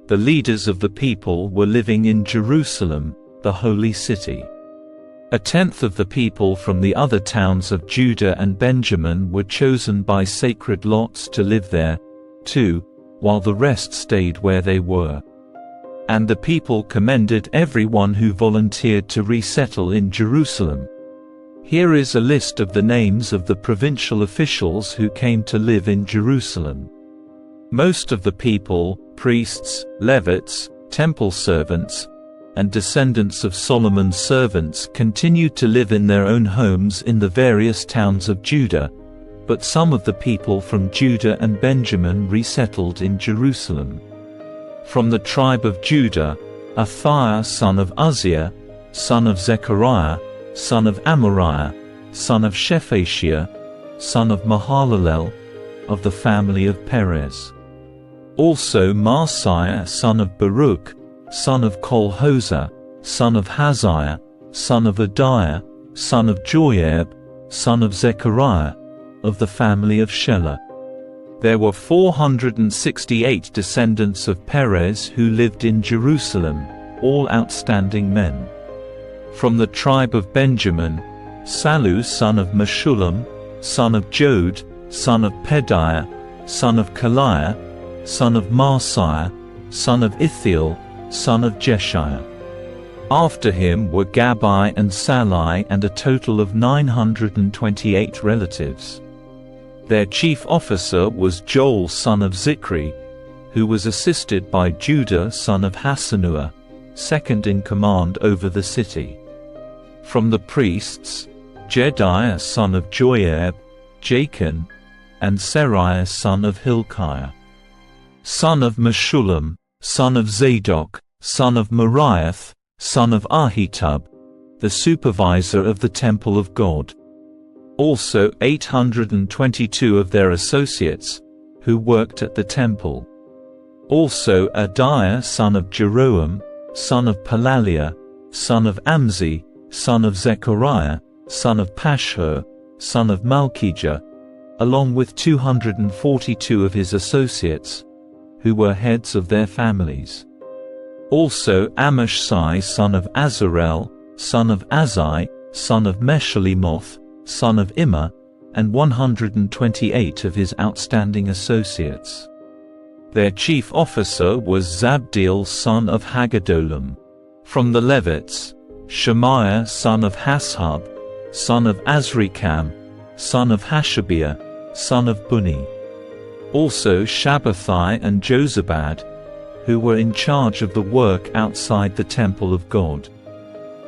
The leaders of the people were living in Jerusalem, the holy city. 1/10 of the people from the other towns of Judah and Benjamin were chosen by sacred lots to live there, too, while the rest stayed where they were. And the people commended everyone who volunteered to resettle in Jerusalem. Here is a list of the names of the provincial officials who came to live in Jerusalem. Most of the people, priests, Levites, temple servants, and descendants of Solomon's servants continued to live in their own homes in the various towns of Judah, but some of the people from Judah and Benjamin resettled in Jerusalem. From the tribe of Judah, Athaiah son of Uzziah, son of Zechariah, son of Amariah, son of Shephatiah, son of Mahalalel, of the family of Perez. Also Maaseiah son of Baruch, son of Kol-Hozeh, son of Haziah, son of Adaiah, son of Joiarib, son of Zechariah, of the family of Shelah. There were 468 descendants of Perez who lived in Jerusalem, all outstanding men. From the tribe of Benjamin, Sallu son of Meshullam, son of Jod, son of Pedaiah, son of Kaliah, son of Maaseiah, son of Ithiel, son of Jeshiah. After him were Gabbai and Sallai, and a total of 928 relatives. Their chief officer was Joel son of Zichri, who was assisted by Judah son of Hassenuah, second in command over the city. From the priests, Jedaiah son of Joiarib, Jachin, and Seraiah son of Hilkiah. Son of Meshullam, son of Zadok, son of Meraioth, son of Ahitub, the supervisor of the temple of God. Also 822 of their associates, who worked at the temple. Also Adaiah son of Jeroham, son of Pelaliah, son of Amzi, son of Zechariah, son of Pashhur, son of Malchijah, along with 242 of his associates, who were heads of their families. Also Amashsai son of Azarel, son of Azai, son of Meshalemoth, son of Immer, and 128 of his outstanding associates. Their chief officer was Zabdiel son of Haggedolim. From the Levites, Shemaiah son of Hashub, son of Azrikam, son of Hashabiah, son of Bunni. Also Shabbathai and Jozabad, who were in charge of the work outside the temple of God.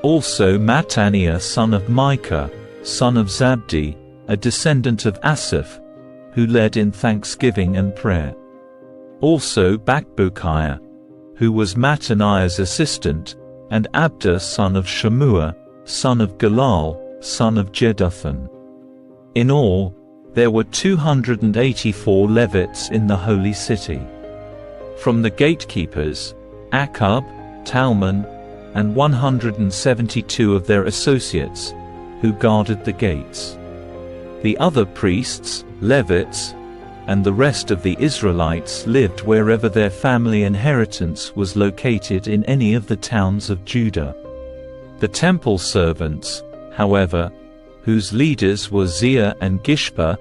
Also Mattaniah son of Micah, son of Zabdi, a descendant of Asaph, who led in thanksgiving and prayer. Also Bakbukiah, who was Mattaniah's assistant, and Abda son of Shammua, son of Galal, son of Jeduthun. In all, there were 284 Levites in the holy city. From the gatekeepers, Akkub, Talmon, and 172 of their associates, who guarded the gates. The other priests, Levites, and the rest of the Israelites lived wherever their family inheritance was located in any of the towns of Judah. The temple servants, however, whose leaders were Ziah and Gishpa,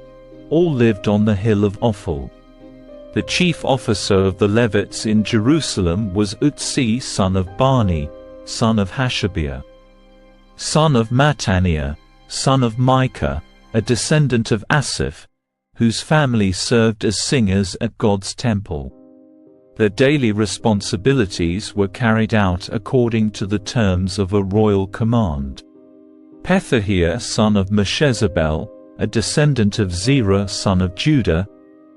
all lived on the hill of Ophel. The chief officer of the Levites in Jerusalem was 𝗦पछि son of Bani, son of Hashabiah, son of Mattaniah, son of Micah, a descendant of Asaph, whose family served as singers at God's temple. Their daily responsibilities were carried out according to the terms of a royal command. Pethahiah son of Meshezabel, a descendant of Zerah son of Judah,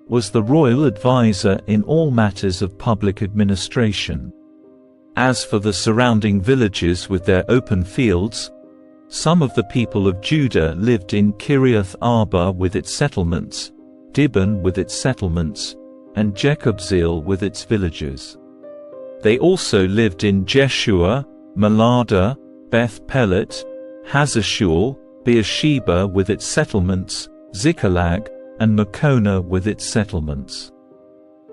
was the royal advisor in all matters of public administration. As for the surrounding villages with their open fields, some of the people of Judah lived in Kiriath Arba with its settlements, Dibon with its settlements, and Jekabzeel with its villages. They also lived in Jeshua, Malada, Beth Pelet, Hazashul, Beersheba with its settlements, Ziklag, and Makona with its settlements.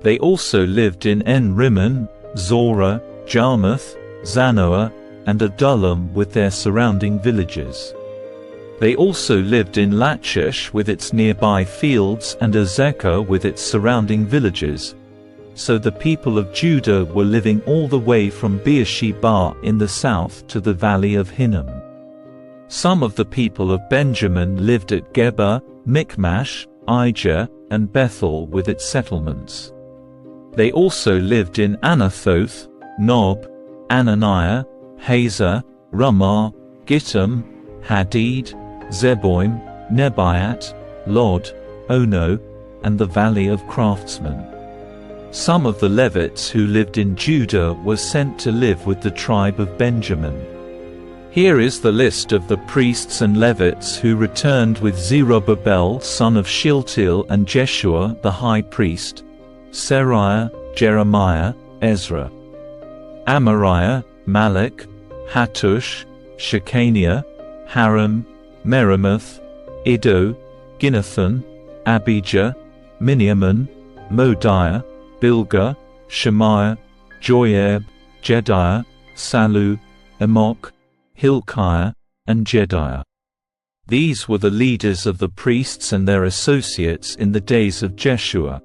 They also lived in En-Rimmon, Zorah, Jarmuth, Zanoah, and Adullam with their surrounding villages. They also lived in Lachish with its nearby fields and Azekah with its surrounding villages. So the people of Judah were living all the way from Beersheba in the south to the valley of Hinnom. Some of the people of Benjamin lived at Geba, Michmash, Ijah, and Bethel with its settlements. They also lived in Anathoth, Nob, Ananiah, Hazor, Ramah, Gittim, Hadid, Zeboim, Nebiat, Lod, Ono, and the valley of craftsmen. Some of the Levites who lived in Judah were sent to live with the tribe of Benjamin. Here is the list of the priests and Levites who returned with Zerubbabel son of Shealtiel and Jeshua the high priest, Seraiah, Jeremiah, Ezra, Amariah, Malach, Hattush, Shechaniah, Haram, Meremoth, Iddo, Ginnathan, Abijah, Miniamin, Modiah, Bilgah, Shemaiah, Joiarib, Jediah, Sallu, Amok, Hilkiah, and Jediah. These were the leaders of the priests and their associates in the days of Jeshua.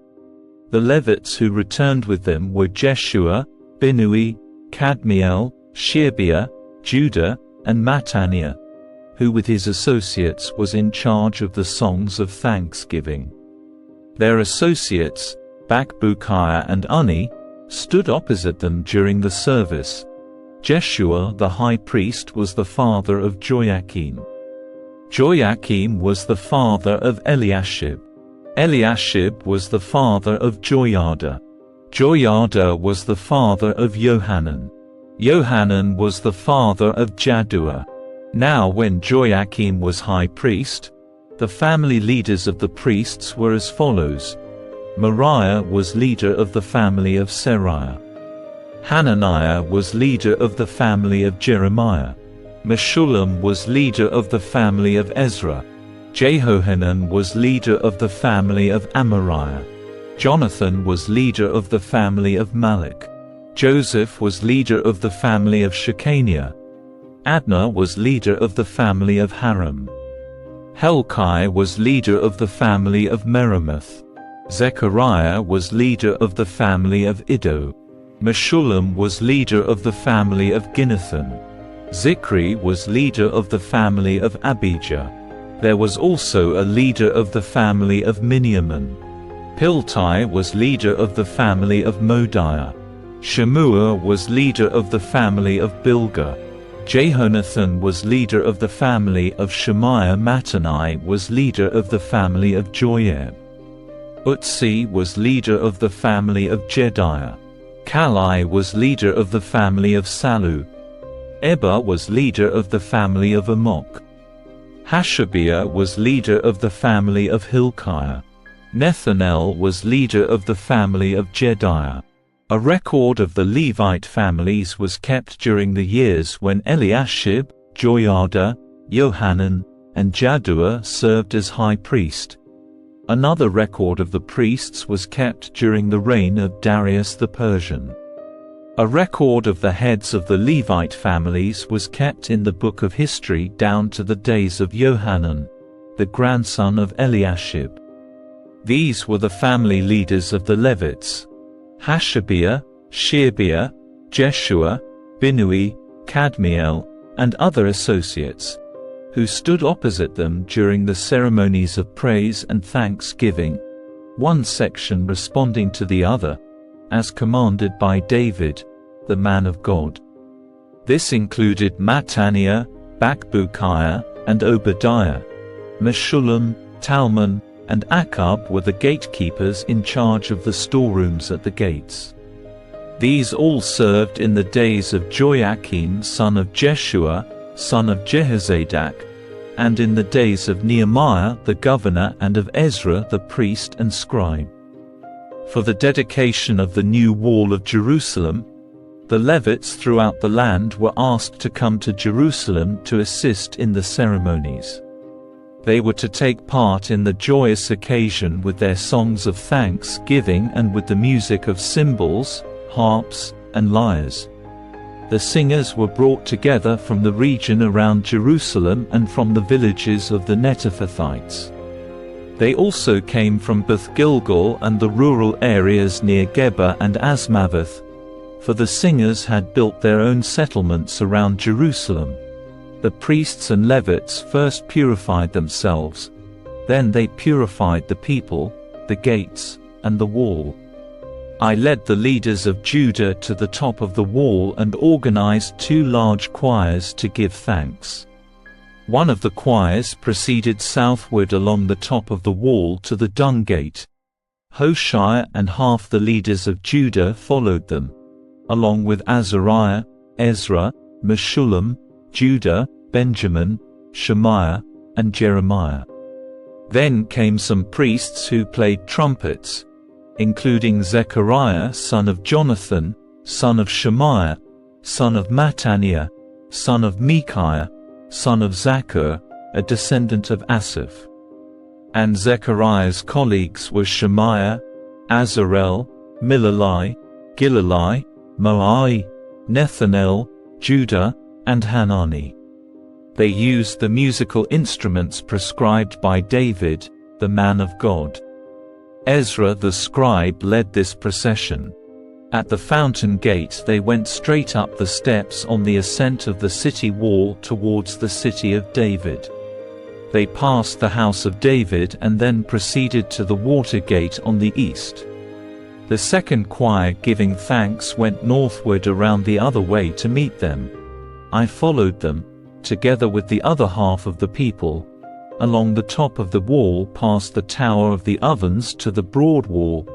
The Levites who returned with them were Jeshua, Binnui, Kadmiel, Sherebiah, Judah, and Mattaniah, who with his associates was in charge of the songs of thanksgiving. Their associates, Bakbukiah and Unni, stood opposite them during the service. Jeshua the high priest was the father of Joachim. Joachim was the father of Eliashib. Eliashib was the father of Joiada. Joiada was the father of Johanan. Johanan was the father of Jaddua. Now when Joachim was high priest, the family leaders of the priests were as follows. Moriah was leader of the family of Seraiah. Hananiah was leader of the family of Jeremiah. Meshullam was leader of the family of Ezra. Jehohanan was leader of the family of Amariah. Jonathan was leader of the family of Malach. Joseph was leader of the family of Shechaniah. Adnah was leader of the family of Haram. Helkai was leader of the family of Meremoth. Zechariah was leader of the family of Iddo. Meshullam was leader of the family of Ginnathan. Zichri was leader of the family of Abijah. There was also a leader of the family of Miniamin. Piltai was leader of the family of Modiah. Shemua was leader of the family of Bilgah. Jehonathan was leader of the family of Shemaiah. Mattanai was leader of the family of Joiarib. 𝗦ci was leader of the family of Jediah. Kalai was leader of the family of Sallu. Ebba was leader of the family of Amok. Hashabiah was leader of the family of Hilkiah. Nethanel was leader of the family of Jediah. A record of the Levite families was kept during the years when Eliashib, Joiada, Johanan, and Jaddua served as high priest. Another record of the priests was kept during the reign of Darius the Persian. A record of the heads of the Levite families was kept in the book of history down to the days of Johanan, the grandson of Eliashib. These were the family leaders of the Levites: Hashabiah, Sherebiah, Jeshua, Binnui, Kadmiel, and other associates, who stood opposite them during the ceremonies of praise and thanksgiving, one section responding to the other, as commanded by David, the man of God. This included Mattaniah, Bakbukiah, and Obadiah. Meshullam, Talmon, and Akkub were the gatekeepers in charge of the storerooms at the gates. These all served in the days of Joachim son of Jeshua, son of Jehozadak, and in the days of Nehemiah the governor and of Ezra the priest and scribe. For the dedication of the new wall of Jerusalem, the Levites throughout the land were asked to come to Jerusalem to assist in the ceremonies. They were to take part in the joyous occasion with their songs of thanksgiving and with the music of cymbals, harps, and lyres. The singers were brought together from the region around Jerusalem and from the villages of the Netophathites. They also came from Beth Gilgal and the rural areas near Geba and Azmaveth, for the singers had built their own settlements around Jerusalem. The priests and Levites first purified themselves, then they purified the people, the gates, and the wall. I led the leaders of Judah to the top of the wall and organized 2 large choirs to give thanks. One of the choirs proceeded southward along the top of the wall to the Dung Gate. Hoshea and half the leaders of Judah followed them, along with Azariah, Ezra, Meshullam, Judah, Benjamin, Shemaiah, and Jeremiah. Then came some priests who played trumpets, including Zechariah son of Jonathan, son of Shemaiah, son of Mattaniah, son of Micaiah, son of Zakkur, a descendant of Asaph. And Zechariah's colleagues were Shemaiah, Azarel, Milalai, Gilalai, Moai, Nethanel, Judah, and Hanani. They used the musical instruments prescribed by David, the man of God. Ezra the scribe led this procession. At the fountain gate they went straight up the steps on the ascent of the city wall towards the city of David. They passed the house of David and then proceeded to the water gate on the east. The second choir giving thanks went northward around the other way to meet them. I followed them, together with the other half of the people, along the top of the wall past the Tower of the Ovens to the broad wall,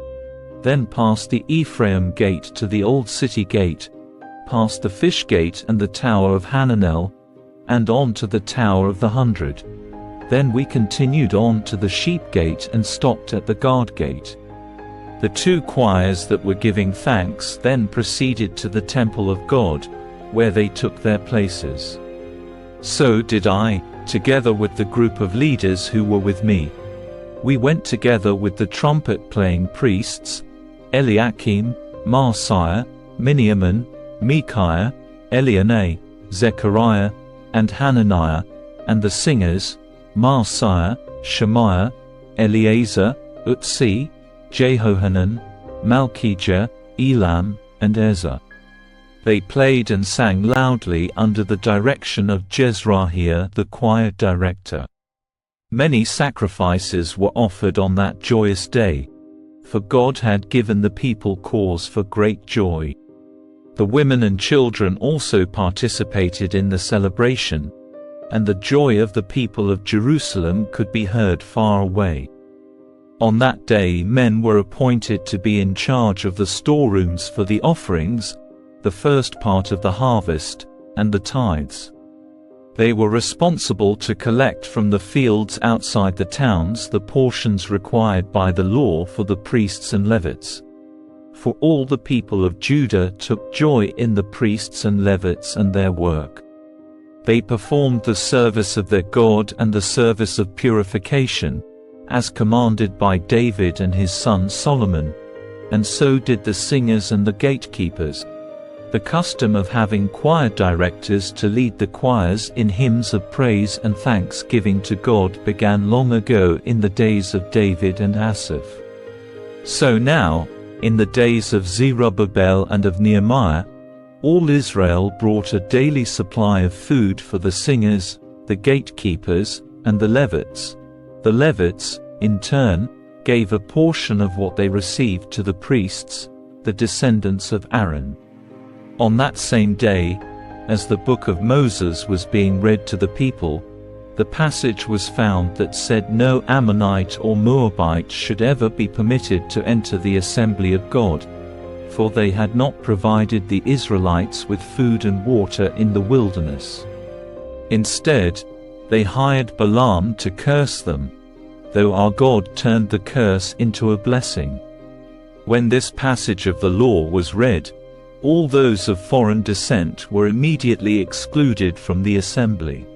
then past the Ephraim gate to the old city gate, past the fish gate and the Tower of Hananel, and on to the Tower of the 100. Then we continued on to the sheep gate and stopped at the guard gate. The 2 choirs that were giving thanks then proceeded to the temple of God, where they took their places. So did I, together with the group of leaders who were with me. We went together with the trumpet-playing priests, Eliakim, Maaseiah, Miniamin, Micaiah, Elionai, Zechariah, and Hananiah, and the singers, Maaseiah, Shemaiah, Eleazar, 𝗦ci, Jehohanan, Malchijah, Elam, and Ezer. They played and sang loudly under the direction of Jezrahiah the choir director. Many sacrifices were offered on that joyous day, for God had given the people cause for great joy. The women and children also participated in the celebration, and the joy of the people of Jerusalem could be heard far away. On that day men were appointed to be in charge of the storerooms for the offerings, the first part of the harvest, and the tithes. They were responsible to collect from the fields outside the towns the portions required by the law for the priests and Levites. For all the people of Judah took joy in the priests and Levites and their work. They performed the service of their God and the service of purification, as commanded by David and his son Solomon, and so did the singers and the gatekeepers. The custom of having choir directors to lead the choirs in hymns of praise and thanksgiving to God began long ago in the days of David and Asaph. So now, in the days of Zerubbabel and of Nehemiah, all Israel brought a daily supply of food for the singers, the gatekeepers, and the Levites. The Levites, in turn, gave a portion of what they received to the priests, the descendants of Aaron. On that same day, as the book of Moses was being read to the people, the passage was found that said no Ammonite or Moabite should ever be permitted to enter the assembly of God, for they had not provided the Israelites with food and water in the wilderness. Instead, they hired Balaam to curse them, though our God turned the curse into a blessing. When this passage of the law was read, all those of foreign descent were immediately excluded from the assembly.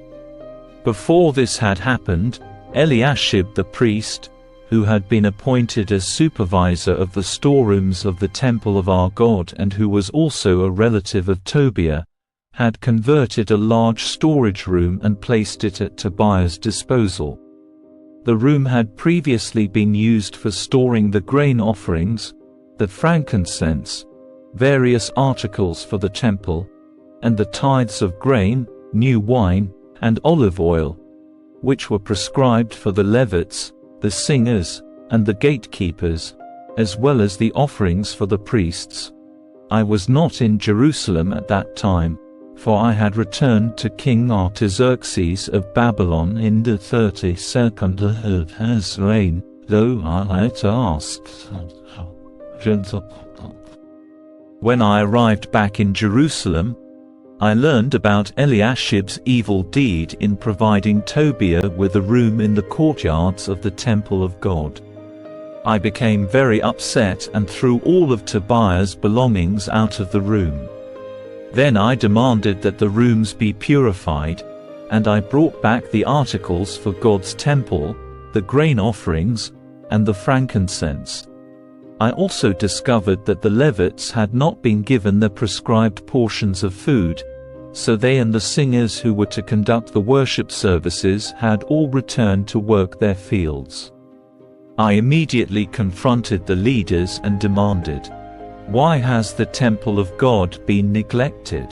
Before this had happened, Eliashib the priest, who had been appointed as supervisor of the storerooms of the temple of our God and who was also a relative of Tobiah, had converted a large storage room and placed it at Tobiah's disposal. The room had previously been used for storing the grain offerings, the frankincense, various articles for the temple, and the tithes of grain, new wine, and olive oil, which were prescribed for the Levites, the singers, and the gatekeepers, as well as the offerings for the priests. I was not in Jerusalem at that time, for I had returned to King Artaxerxes of Babylon in the 32nd of his reign, though I had asked. When I arrived back in Jerusalem, I learned about Eliashib's evil deed in providing Tobiah with a room in the courtyards of the temple of God. I became very upset and threw all of Tobiah's belongings out of the room. Then I demanded that the rooms be purified, and I brought back the articles for God's temple, the grain offerings, and the frankincense. I also discovered that the Levites had not been given the prescribed portions of food, so they and the singers who were to conduct the worship services had all returned to work their fields. I immediately confronted the leaders and demanded, "Why has the temple of God been neglected?"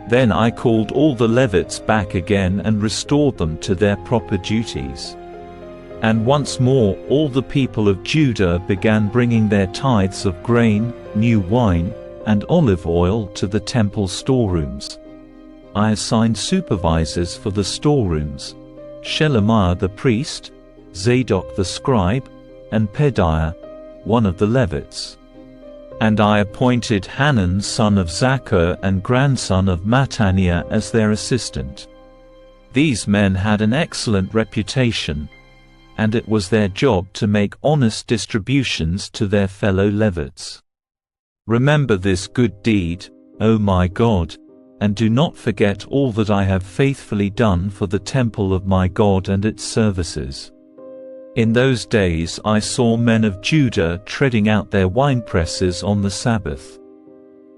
Then I called all the Levites back again and restored them to their proper duties. And once more all the people of Judah began bringing their tithes of grain, new wine, and olive oil to the temple storerooms. I assigned supervisors for the storerooms, Shelemiah the priest, Zadok the scribe, and Pedaiah, one of the Levites. And I appointed Hanan son of Zaccur and grandson of Mattaniah as their assistant. These men had an excellent reputation, and it was their job to make honest distributions to their fellow Levites. Remember this good deed, O my God, and do not forget all that I have faithfully done for the temple of my God and its services. In those days I saw men of Judah treading out their winepresses on the Sabbath.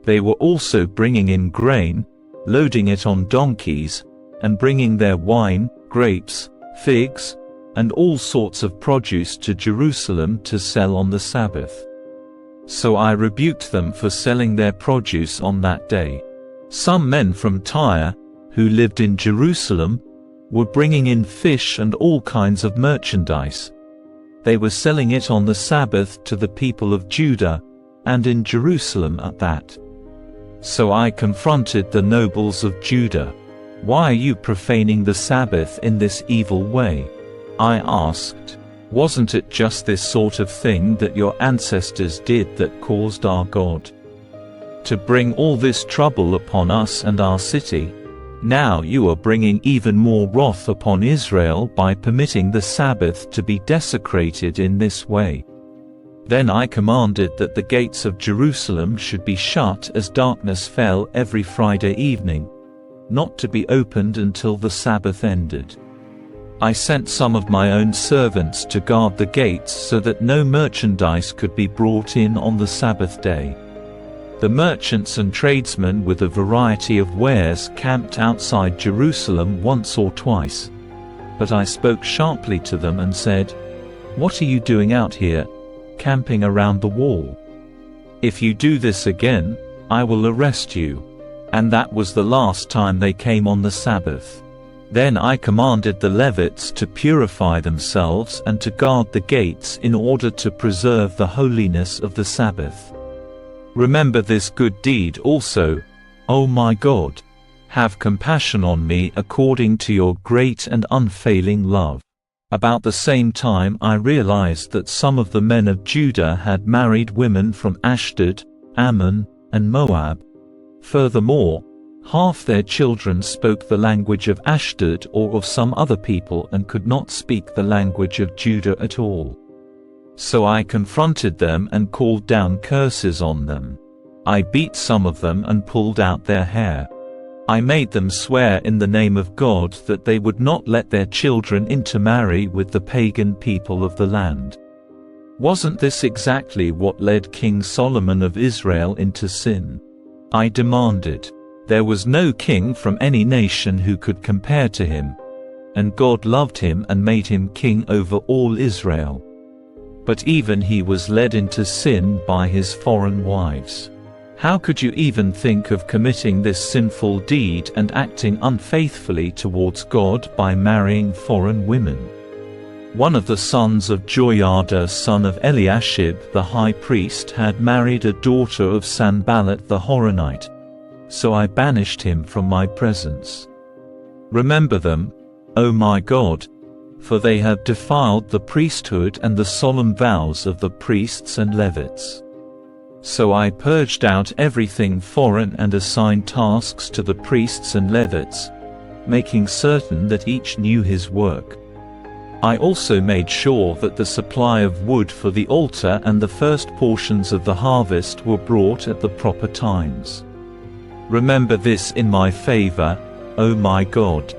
They were also bringing in grain, loading it on donkeys, and bringing their wine, grapes, figs, and all sorts of produce to Jerusalem to sell on the Sabbath. So I rebuked them for selling their produce on that day. Some men from Tyre, who lived in Jerusalem, were bringing in fish and all kinds of merchandise. They were selling it on the Sabbath to the people of Judah, and in Jerusalem at that. So I confronted the nobles of Judah. "Why are you profaning the Sabbath in this evil way?" I asked. "Wasn't it just this sort of thing that your ancestors did that caused our God to bring all this trouble upon us and our city? Now you are bringing even more wrath upon Israel by permitting the Sabbath to be desecrated in this way." Then I commanded that the gates of Jerusalem should be shut as darkness fell every Friday evening, not to be opened until the Sabbath ended. I sent some of my own servants to guard the gates so that no merchandise could be brought in on the Sabbath day. The merchants and tradesmen with a variety of wares camped outside Jerusalem once or twice. But I spoke sharply to them and said, "What are you doing out here, camping around the wall? If you do this again, I will arrest you." And that was the last time they came on the Sabbath. Then I commanded the Levites to purify themselves and to guard the gates in order to preserve the holiness of the Sabbath. Remember this good deed also, O my God. Have compassion on me according to your great and unfailing love. About the same time I realized that some of the men of Judah had married women from Ashdod, Ammon, and Moab. Furthermore, half their children spoke the language of Ashdod or of some other people and could not speak the language of Judah at all. So I confronted them and called down curses on them. I beat some of them and pulled out their hair. I made them swear in the name of God that they would not let their children intermarry with the pagan people of the land. Wasn't this exactly what led King Solomon of Israel into sin? I demanded. There was no king from any nation who could compare to him. And God loved him and made him king over all Israel. But even he was led into sin by his foreign wives. How could you even think of committing this sinful deed and acting unfaithfully towards God by marrying foreign women? One of the sons of Joiada, son of Eliashib the high priest, had married a daughter of Sanballat the Horonite. So I banished him from my presence. Remember them, O my God, for they have defiled the priesthood and the solemn vows of the priests and Levites. So I purged out everything foreign and assigned tasks to the priests and Levites, making certain that each knew his work. I also made sure that the supply of wood for the altar and the first portions of the harvest were brought at the proper times. Remember this in my favor, O my God.